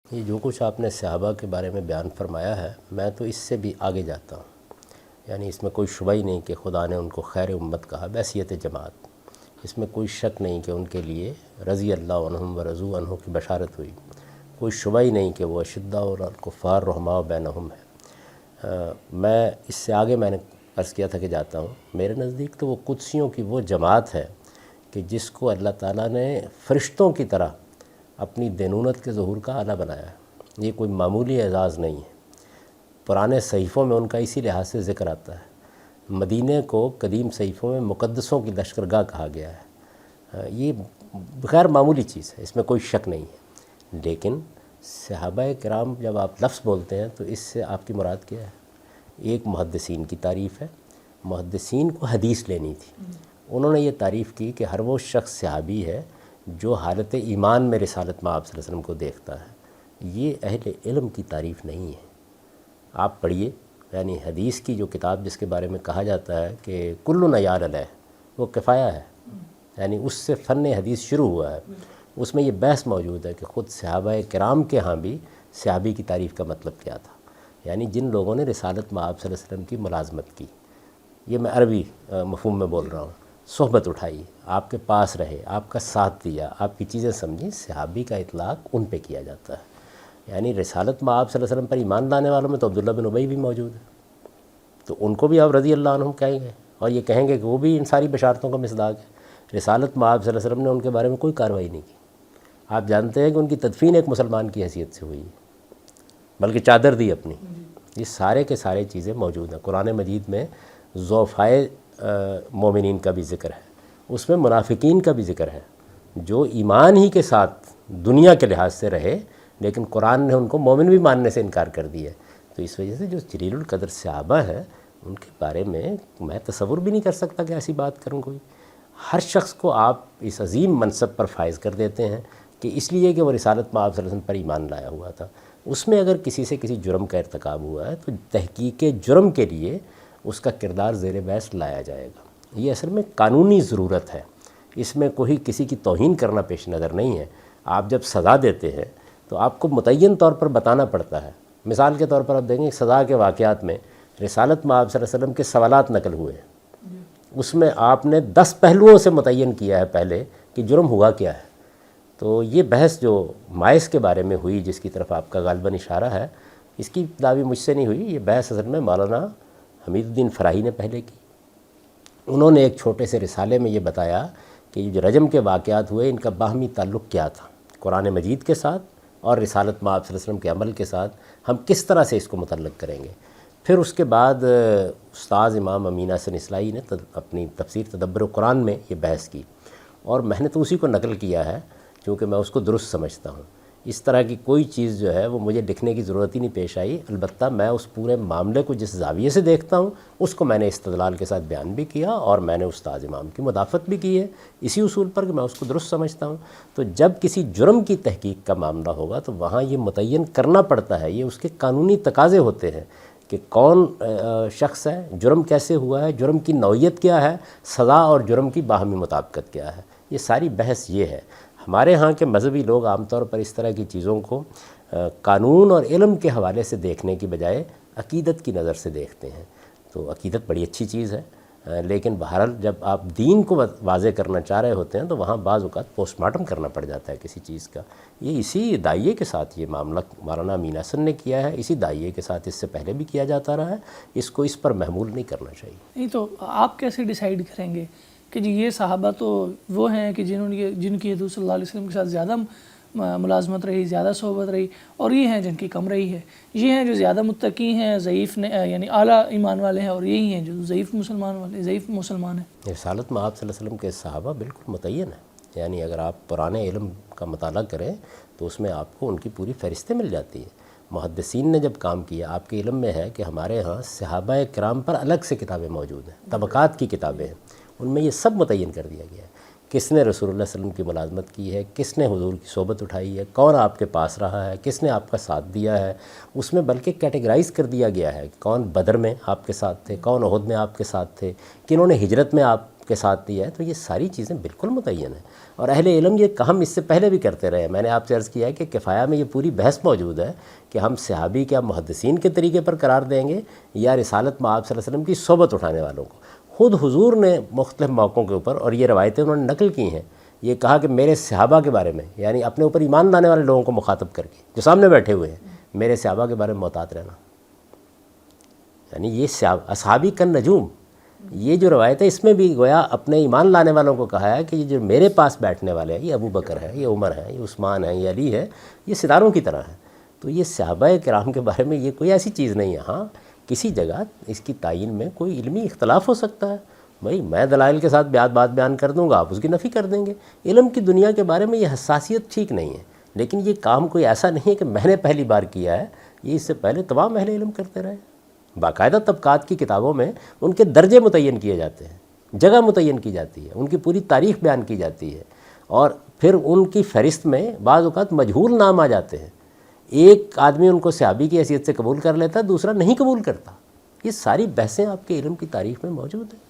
یہ جو کچھ آپ نے صحابہ کے بارے میں بیان فرمایا ہے، میں تو اس سے بھی آگے جاتا ہوں. یعنی اس میں کوئی شبہ ہی نہیں کہ خدا نے ان کو خیر امت کہا بحیثیت جماعت. اس میں کوئی شک نہیں کہ ان کے لیے رضی اللہ عنہم و رضوا عنہ کی بشارت ہوئی. کوئی شبہ ہی نہیں کہ وہ اشداء الکفار رحماء بینہم ہے. میں اس سے آگے میں نے عرض کیا تھا کہ جاتا ہوں. میرے نزدیک تو وہ قدسیوں کی وہ جماعت ہے کہ جس کو اللہ تعالیٰ نے فرشتوں کی طرح اپنی دینونت کے ظہور کا آلہ بنایا ہے. یہ کوئی معمولی اعزاز نہیں ہے. پرانے صحیفوں میں ان کا اسی لحاظ سے ذکر آتا ہے. مدینہ کو قدیم صحیفوں میں مقدسوں کی لشکرگاہ کہا گیا ہے. یہ غیر معمولی چیز ہے، اس میں کوئی شک نہیں ہے. لیکن صحابہ کرام جب آپ لفظ بولتے ہیں تو اس سے آپ کی مراد کیا ہے؟ ایک محدثین کی تعریف ہے. محدثین کو حدیث لینی تھی. انہوں نے یہ تعریف کی کہ ہر وہ شخص صحابی ہے جو حالت ایمان میں رسالت مآب صلی اللہ علیہ وسلم کو دیکھتا ہے. یہ اہل علم کی تعریف نہیں ہے. آپ پڑھیے، یعنی حدیث کی جو کتاب جس کے بارے میں کہا جاتا ہے کہ کل عیال علیہ، وہ کفایہ ہے. یعنی اس سے فن حدیث شروع ہوا ہے. اس میں یہ بحث موجود ہے کہ خود صحابہ کرام کے ہاں بھی صحابی کی تعریف کا مطلب کیا تھا. یعنی جن لوگوں نے رسالت مآب صلی اللہ علیہ وسلم کی ملازمت کی. یہ میں عربی مفہوم میں بول رہا ہوں. صحبت اٹھائی، آپ کے پاس رہے، آپ کا ساتھ دیا، آپ کی چیزیں سمجھی. صحابی کا اطلاق ان پہ کیا جاتا ہے. یعنی رسالت مآب صلی اللہ علیہ وسلم پر ایمان لانے والوں میں تو عبداللہ بن ابی بھی موجود ہے. تو ان کو بھی آپ رضی اللہ عنہم کہیں گے اور یہ کہیں گے کہ وہ بھی ان ساری بشارتوں کا مصداق ہے. رسالت مآب صلی اللہ علیہ وسلم نے ان کے بارے میں کوئی کارروائی نہیں کی. آپ جانتے ہیں کہ ان کی تدفین ایک مسلمان کی حیثیت سے ہوئی ہے، بلکہ چادر دی اپنی. یہ سارے کے سارے چیزیں موجود ہیں. قرآن مجید میں ضعفائے مومنین کا بھی ذکر ہے، اس میں منافقین کا بھی ذکر ہے جو ایمان ہی کے ساتھ دنیا کے لحاظ سے رہے، لیکن قرآن نے ان کو مومن بھی ماننے سے انکار کر دیا. تو اس وجہ سے جو جلیل القدر صحابہ ہیں ان کے بارے میں میں تصور بھی نہیں کر سکتا کہ ایسی بات کروں کوئی. ہر شخص کو آپ اس عظیم منصب پر فائز کر دیتے ہیں کہ اس لیے کہ وہ رسالت مآب صلی اللہ علیہ وسلم پر ایمان لایا ہوا تھا. اس میں اگر کسی سے کسی جرم کا ارتکاب ہوا ہے تو تحقیق جرم کے لیے اس کا کردار زیر بحث لایا جائے گا. یہ اصل میں قانونی ضرورت ہے. اس میں کوئی کسی کی توہین کرنا پیش نظر نہیں ہے. آپ جب سزا دیتے ہیں تو آپ کو متعین طور پر بتانا پڑتا ہے. مثال کے طور پر آپ دیکھیں سزا کے واقعات میں رسالت مآب صلی اللہ علیہ وسلم کے سوالات نقل ہوئے ہیں. اس میں آپ نے 10 پہلوؤں سے متعین کیا ہے پہلے کہ جرم ہوا کیا ہے. تو یہ بحث جو مائس کے بارے میں ہوئی جس کی طرف آپ کا غالباً اشارہ ہے، اس کی ابتدا بھی مجھ سے نہیں ہوئی. یہ بحث اصل میں مولانا حمید الدین فراہی نے پہلے کی. انہوں نے ایک چھوٹے سے رسالے میں یہ بتایا کہ یہ جو رجم کے واقعات ہوئے ان کا باہمی تعلق کیا تھا قرآن مجید کے ساتھ اور رسالت مآب صلی اللہ علیہ وسلم کے عمل کے ساتھ. ہم کس طرح سے اس کو متعلق کریں گے. پھر اس کے بعد استاذ امام امین حسن اصلاحی نے اپنی تفسیر تدبر قرآن میں یہ بحث کی اور میں نے تو اسی کو نقل کیا ہے کیونکہ میں اس کو درست سمجھتا ہوں. اس طرح کی کوئی چیز جو ہے وہ مجھے لکھنے کی ضرورت ہی نہیں پیش آئی. البتہ میں اس پورے معاملے کو جس زاویے سے دیکھتا ہوں اس کو میں نے استدلال کے ساتھ بیان بھی کیا اور میں نے استاد امام کی مدافعت بھی کی ہے اسی اصول پر کہ میں اس کو درست سمجھتا ہوں. تو جب کسی جرم کی تحقیق کا معاملہ ہوگا تو وہاں یہ متعین کرنا پڑتا ہے. یہ اس کے قانونی تقاضے ہوتے ہیں کہ کون شخص ہے، جرم کیسے ہوا ہے، جرم کی نوعیت کیا ہے، سزا اور جرم کی باہمی مطابقت کیا ہے. یہ ساری بحث یہ ہے. ہمارے ہاں کے مذہبی لوگ عام طور پر اس طرح کی چیزوں کو قانون اور علم کے حوالے سے دیکھنے کی بجائے عقیدت کی نظر سے دیکھتے ہیں. تو عقیدت بڑی اچھی چیز ہے، لیکن بہرحال جب آپ دین کو واضح کرنا چاہ رہے ہوتے ہیں تو وہاں بعض اوقات پوسٹ مارٹم کرنا پڑ جاتا ہے کسی چیز کا. یہ اسی داعیے کے ساتھ یہ معاملہ مولانا امین حسن نے کیا ہے، اسی داعیے کے ساتھ اس سے پہلے بھی کیا جاتا رہا ہے. اس کو اس پر محمول نہیں کرنا چاہیے. نہیں تو آپ کیسے ڈیسائیڈ کریں گے کہ جی یہ صحابہ تو وہ ہیں کہ جن کی حضور صلی اللہ علیہ وسلم کے ساتھ زیادہ ملازمت رہی، زیادہ صحبت رہی، اور یہ ہیں جن کی کم رہی ہے. یہ ہیں جو زیادہ متقی ہیں، ضعیف یعنی اعلیٰ ایمان والے ہیں، اور یہی ہیں جو ضعیف مسلمان ہیں. رسالت مآب صلی اللہ علیہ وسلم کے صحابہ بالکل متعین ہیں. یعنی اگر آپ پرانے علم کا مطالعہ کریں تو اس میں آپ کو ان کی پوری فہرستیں مل جاتی ہیں. محدثین نے جب کام کیا، آپ کے علم میں ہے کہ ہمارے ہاں صحابہ کرام پر الگ سے کتابیں موجود ہیں، طبقات کی کتابیں ہیں. ان میں یہ سب متعین کر دیا گیا ہے کس نے رسول اللہ صلی اللہ علیہ وسلم کی ملازمت کی ہے، کس نے حضور کی صحبت اٹھائی ہے، کون آپ کے پاس رہا ہے، کس نے آپ کا ساتھ دیا ہے. اس میں بلکہ کیٹیگرائز کر دیا گیا ہے کہ کون بدر میں آپ کے ساتھ تھے، کون احد میں آپ کے ساتھ تھے، کنہوں نے ہجرت میں آپ کے ساتھ دیا ہے. تو یہ ساری چیزیں بالکل متعین ہیں. اور اہل علم یہ ہم اس سے پہلے بھی کرتے رہے ہیں. میں نے آپ سے عرض کیا ہے کہ کفایہ میں یہ پوری بحث موجود ہے کہ ہم صحابی کیا محدثین کے طریقے پر قرار دیں گے یا رسالت میں آپ صلی اللہ علیہ وسلم کی صحبت اٹھانے والوں کو. خود حضور نے مختلف موقعوں کے اوپر، اور یہ روایتیں انہوں نے نقل کی ہیں، یہ کہا کہ میرے صحابہ کے بارے میں، یعنی اپنے اوپر ایمان لانے والے لوگوں کو مخاطب کر کے جو سامنے بیٹھے ہوئے ہیں، میرے صحابہ کے بارے میں محتاط رہنا. یعنی یہ اصحابی کن نجوم، یہ جو روایت ہے اس میں بھی گویا اپنے ایمان لانے والوں کو کہا ہے کہ یہ جو میرے پاس بیٹھنے والے ہیں، یہ ابو بکر ہے، یہ عمر ہے، یہ عثمان ہے، یہ علی ہے، یہ ستاروں کی طرح ہے. تو یہ صحابہ کرام کے بارے میں یہ کوئی ایسی چیز نہیں ہے. ہاں کسی جگہ اس کی تعین میں کوئی علمی اختلاف ہو سکتا ہے. بھائی میں دلائل کے ساتھ بات بیان کر دوں گا، آپ اس کی نفی کر دیں گے. علم کی دنیا کے بارے میں یہ حساسیت ٹھیک نہیں ہے، لیکن یہ کام کوئی ایسا نہیں ہے کہ میں نے پہلی بار کیا ہے، یہ اس سے پہلے تمام اہل علم کرتے رہے. باقاعدہ طبقات کی کتابوں میں ان کے درجے متعین کیے جاتے ہیں، جگہ متعین کی جاتی ہے، ان کی پوری تاریخ بیان کی جاتی ہے، اور پھر ان کی فہرست میں بعض اوقات مجہول نام آ جاتے ہیں. ایک آدمی ان کو صحابی کی حیثیت سے قبول کر لیتا ہے، دوسرا نہیں قبول کرتا. یہ ساری بحثیں آپ کے علم کی تاریخ میں موجود ہیں.